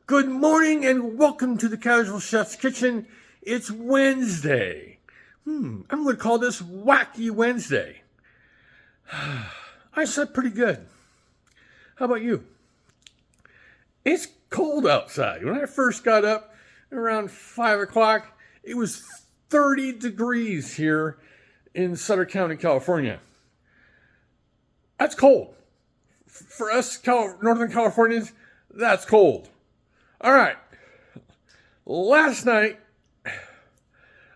Good morning and welcome to the Casual Chef's Kitchen. It's Wednesday. I'm going to call this Wacky Wednesday. I slept pretty good. How about you? It's cold outside. When I first got up around 5 o'clock, it was 30 degrees here in Sutter County, California. That's cold. For us Northern Californians, that's cold. All right. Last night,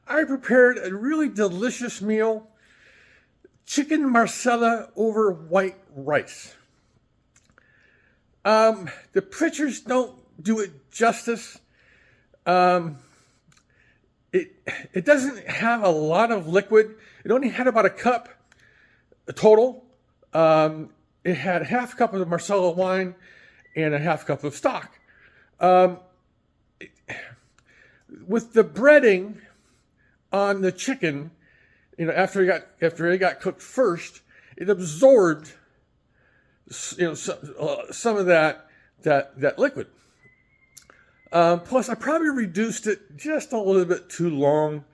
I prepared a really delicious meal, chicken marsala over white rice. The pictures don't do it justice. It doesn't have a lot of liquid. It only had about a cup total. It had half a cup of the marsala wine and a half cup of stock. With the breading on the chicken, after it got cooked first, it absorbed, some of that liquid. Plus, I probably reduced it just a little bit too long.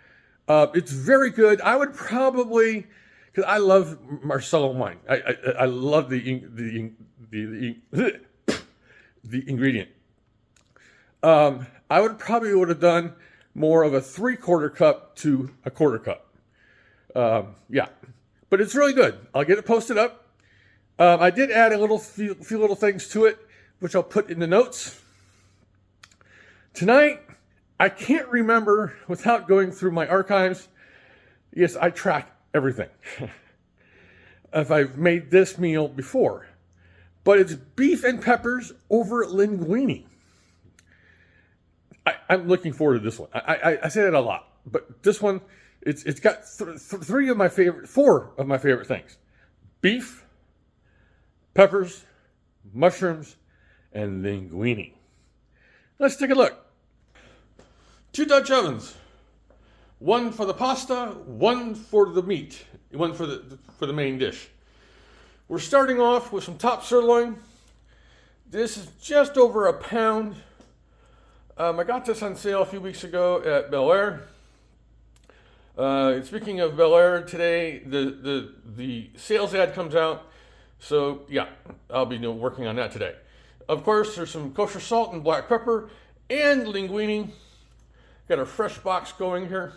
It's very good. I would probably, because I love marsala wine. I love the ingredient. I would have done more of a 3/4 cup to a 1/4 cup. But it's really good. I'll get it posted up. I did add a few little things to it, which I'll put in the notes. Tonight, I can't remember without going through my archives. Yes, I track everything. If I've made this meal before. But it's beef and peppers over Linguine. I'm looking forward to this one. I say that a lot, but this one, it's got four of my favorite things: beef, peppers, mushrooms, and linguine. Let's take a look. 2 Dutch ovens, one for the pasta, one for the meat, one for the main dish. We're starting off with some top sirloin. This is just over a pound. I got this on sale a few weeks ago at Bel Air. Speaking of Bel Air, today the sales ad comes out. So yeah, I'll be working on that today. Of course, there's some kosher salt and black pepper and linguine. Got a fresh box going here.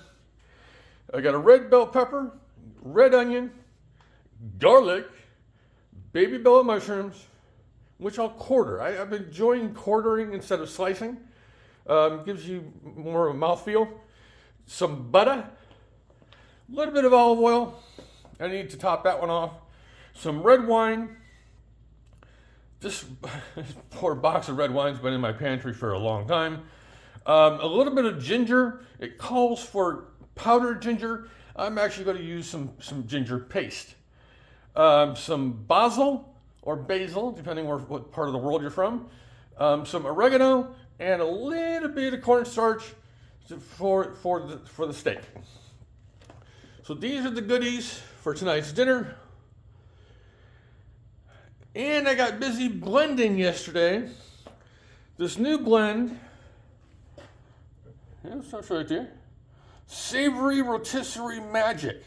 I got a red bell pepper, red onion, garlic, baby bella mushrooms, which I'll quarter. I've been enjoying quartering instead of slicing. Gives you more of a mouthfeel. Some butter, a little bit of olive oil. I need to top that one off. Some red wine. This poor box of red wine's been in my pantry for a long time. A little bit of ginger. It calls for powdered ginger. I'm actually going to use some ginger paste. Some basil or basil, depending what part of the world you're from. Some oregano. And a little bit of cornstarch for the steak. So these are the goodies for tonight's dinner. And I got busy blending yesterday. This new blend, it's right there. Savory Rotisserie Magic.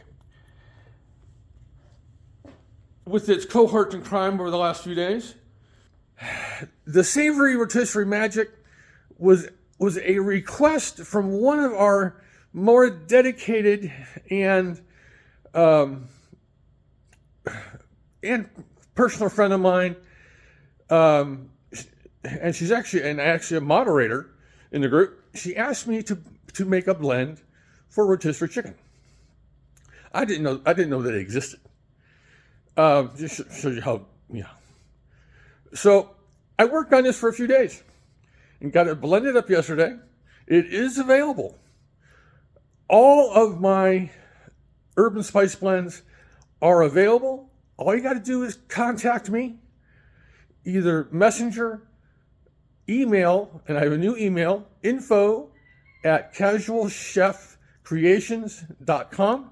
With its cohort in crime over the last few days. The Savory Rotisserie Magic was a request from one of our more dedicated and personal friend of mine, and she's actually a moderator in the group. She asked me to make a blend for rotisserie chicken. I didn't know that it existed. Just shows you how. So I worked on this for a few days. And got it blended up yesterday. It is available. All of my herb and spice blends are available. All you got to do is contact me, either messenger, email, and I have a new email, info@casualchefcreations.com.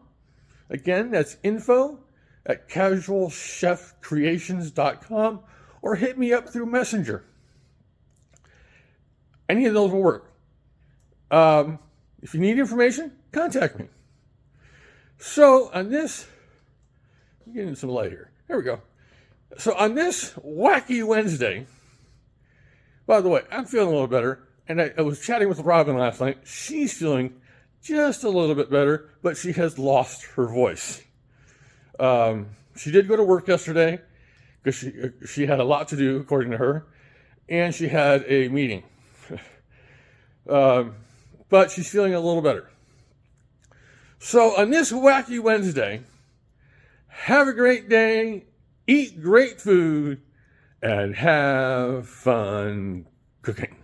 Again, that's info@casualchefcreations.com, or hit me up through Messenger. Any of those will work. If you need information, contact me. So on this, I'm getting some light here. There we go. So on this wacky Wednesday, by the way, I'm feeling a little better. And I was chatting with Robin last night. She's feeling just a little bit better, but she has lost her voice. She did go to work yesterday because she had a lot to do, according to her, and she had a meeting. But she's feeling a little better. So on this wacky Wednesday, have a great day, eat great food, and have fun cooking.